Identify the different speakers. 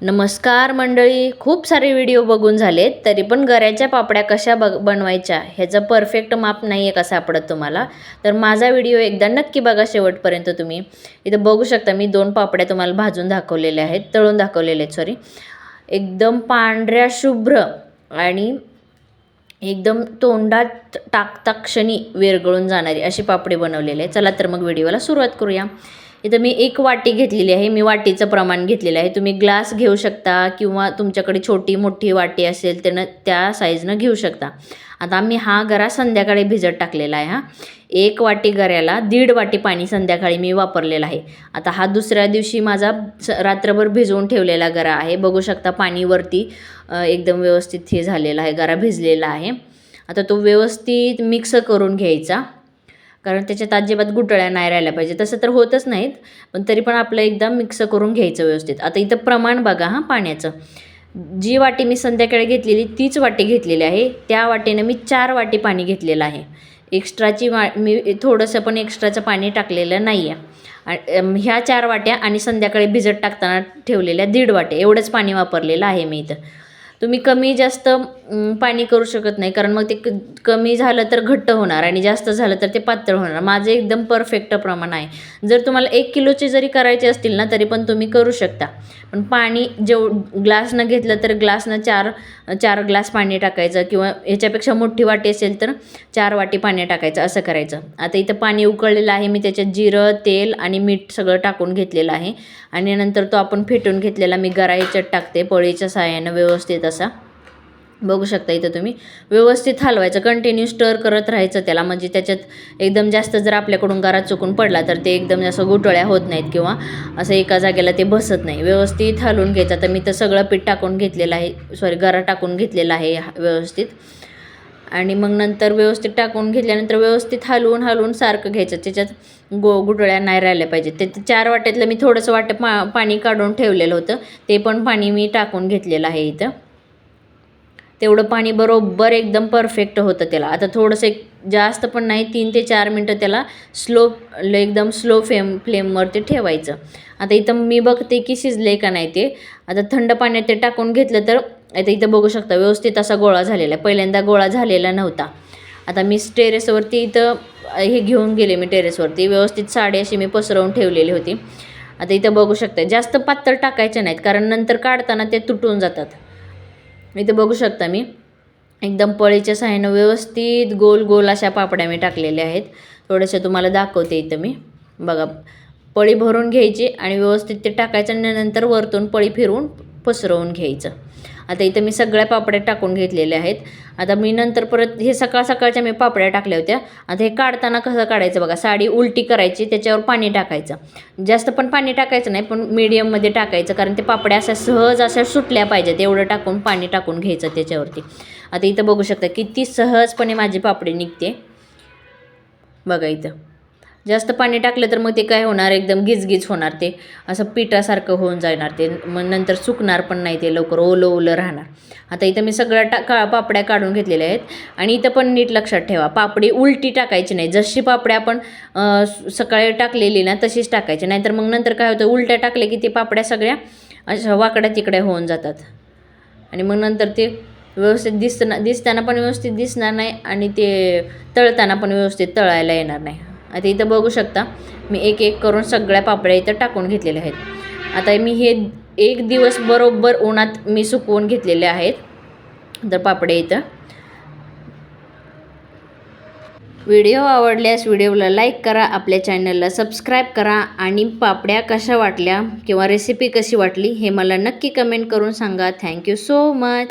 Speaker 1: नमस्कार मंडळी, खूप सारे व्हिडिओ बघून झालेत तरी पण गऱ्याच्या पापड्या कशा बनवायच्या ह्याचं परफेक्ट माप नाही आहे का सापडत तुम्हाला. तर माझा व्हिडिओ एकदा नक्की बघा शेवटपर्यंत. तुम्ही इथं बघू शकता मी 2 पापड्या तुम्हाला भाजून दाखवलेल्या आहेत, तळून दाखवलेले आहेत सॉरी. एकदम पांढऱ्या शुभ्र आणि एकदम तोंडात टाकता क्षणी विरघळून जाणारी अशी पापडी बनवलेली आहे. चला तर मग व्हिडिओला सुरुवात करूया. इथं मी 1 वाटी घेतलेली आहे. मी वाटीचं प्रमाण घेतलेलं आहे. तुम्ही ग्लास घेऊ शकता किंवा तुमच्याकडे छोटी मोठी वाटी असेल त्यानं त्या साईजनं घेऊ शकता. आता आम्ही हा गरा संध्याकाळी भिजत टाकलेला आहे. 1 वाटी गऱ्याला 1.5 वाटी पाणी संध्याकाळी मी वापरलेलं आहे. आता हा दुसऱ्या दिवशी माझा रात्रभर भिजवून ठेवलेला गरा आहे. बघू शकता पाणी वरती एकदम व्यवस्थित हे झालेला आहे, गरा भिजलेला आहे. आता तो व्यवस्थित मिक्स करून घ्यायचा, कारण त्याच्यात अजिबात गुठळ्या नाही राहिल्या पाहिजे. तसं तर होतच नाहीत, पण तरी पण आपलं एकदा मिक्स करून घ्यायचं व्यवस्थित. आता इथं प्रमाण बघा पाण्याचं. जी वाटी मी संध्याकाळी घेतलेली तीच वाटी घेतलेली आहे. त्या वाटीनं मी 4 वाटी पाणी घेतलेलं आहे. एक्स्ट्राची मी थोडंसं पण एक्स्ट्राचं पाणी टाकलेलं नाही आहे. ह्या 4 वाट्या आणि संध्याकाळी भिजत टाकताना ठेवलेल्या 1.5 वाट्या एवढंच पाणी वापरलेलं आहे मी इथं. तुम्ही कमी जास्त पाणी करू शकत नाही, कारण मग ते कमी झालं तर घट्ट होणार आणि जास्त झालं तर ते पातळ होणार. माझं एकदम परफेक्ट प्रमाण आहे. जर तुम्हाला 1 किलोचे जरी करायचे असतील ना तरी पण तुम्ही करू शकता. पण पाणी ग्लासनं घेतलं तर ग्लासनं 4 ग्लास पाणी टाकायचं, किंवा ह्याच्यापेक्षा मोठी वाटी असेल तर 4 वाटी पाणी टाकायचं, असं करायचं. आता इथं पाणी उकळलेलं आहे. मी त्याच्यात जिरं, तेल आणि मीठ सगळं टाकून घेतलेलं आहे. आणि नंतर तो आपण फेटून घेतलेला मी गरा ह्याच्यात टाकते पळीच्या साहाय्यानं व्यवस्थित असा. बघू शकता इथं तुम्ही व्यवस्थित हलवायचं, कंटिन्यू स्टर करत राहायचं त्याला. म्हणजे त्याच्यात एकदम जास्त जर आपल्याकडून गरा चुकून पडला तर ते एकदम जास्त गुठळ्या होत नाहीत किंवा असं एका जागेला ते बसत नाही. व्यवस्थित हलवून घ्यायचं. तर मी तर सगळं पीठ टाकून घेतलेलं आहे, सॉरी गरा टाकून घेतलेला आहे व्यवस्थित. आणि मग नंतर व्यवस्थित टाकून घेतल्यानंतर व्यवस्थित हलवून सारखं घ्यायचं. त्याच्यात गुठळ्या नाही राहिल्या पाहिजेत. ते 4 वाट्यातलं मी थोडंसं पाणी काढून ठेवलेलं होतं, ते पण पाणी मी टाकून घेतलेलं आहे इथं. तेवढं पाणी बरोबर एकदम परफेक्ट होतं त्याला. आता थोडंसं जास्त पण नाही, 3 ते 4 मिनटं त्याला एकदम स्लो फ्लेमवरती ठेवायचं. आता इथं मी बघते की शिजले का नाही ते. आता थंड पाण्यात ते टाकून घेतलं तर आता इथं बघू शकता व्यवस्थित असा गोळा झालेला आहे. पहिल्यांदा गोळा झालेला नव्हता. आता मी टेरेसवरती इथं हे घेऊन गेले, मी टेरेसवरती व्यवस्थित साडी अशी मी पसरवून ठेवलेली होती. आता इथं बघू शकता जास्त पातळ टाकायचे नाहीत, कारण नंतर काढताना ते तुटून जातात. इथं बघू शकता मी एकदम पळीच्या साहाय्यानं व्यवस्थित गोल गोल अशा पापड्या मी टाकलेल्या आहेत. थोडंसं तुम्हाला दाखवते इथं मी. बघा, पळी भरून घ्यायची आणि व्यवस्थित ते टाकायचं आणि नंतर वरतून पळी फिरवून पसरवून घ्यायचं. आता इथं मी सगळ्या पापड्या टाकून घेतलेल्या आहेत. आता मी नंतर परत हे सकाळच्या मी पापड्या टाकल्या होत्या. आता हे काढताना कसं काढायचं बघा, साडी उलटी करायची, त्याच्यावर पाणी टाकायचं. जास्त पण पाणी टाकायचं नाही, पण मीडियममध्ये टाकायचं, कारण ते पापड्या अशा सहज अशा सुटल्या पाहिजेत एवढं टाकून पाणी टाकून घ्यायचं त्याच्यावरती. आता इथं बघू शकता किती सहजपणे माझी पापडी निघते. बघा इथं जास्त पाणी टाकलं तर मग ते काय होणार, एकदम गिजगिज होणार, ते असं पिठासारखं होऊन जाणार. ते मग नंतर सुकणार पण नाही, ते लवकर ओलं राहणार. आता इथं मी सगळ्या पापड्या काढून घेतलेल्या आहेत. आणि इथं पण नीट लक्षात ठेवा, पापडी उलटी टाकायची नाही. जशी पापड्या आपण सकाळी टाकलेली ना तशीच टाकायची, नाहीतर मग नंतर काय होतं, उलट्या टाकले की ते पापड्या सगळ्या अशा वाकड्या तिकड्या होऊन जातात आणि मग नंतर ते व्यवस्थित दिसताना पण व्यवस्थित दिसणार नाही आणि ते तळताना पण व्यवस्थित तळायला येणार नाही. आता इथं बघू शकता मी एक करून सगळ्या पापड्या इथं टाकून घेतलेल्या आहेत. आता मी हे 1 दिवस बरोबर उन्हात मी सुकवून घेतलेले आहेत तर पापड्या इथं. व्हिडिओ आवडल्यास व्हिडिओला लाईक करा, आपल्या चॅनलला सबस्क्राईब करा आणि पापड्या कशा वाटल्या किंवा रेसिपी कशी वाटली हे मला नक्की कमेंट करून सांगा. Thank you so much.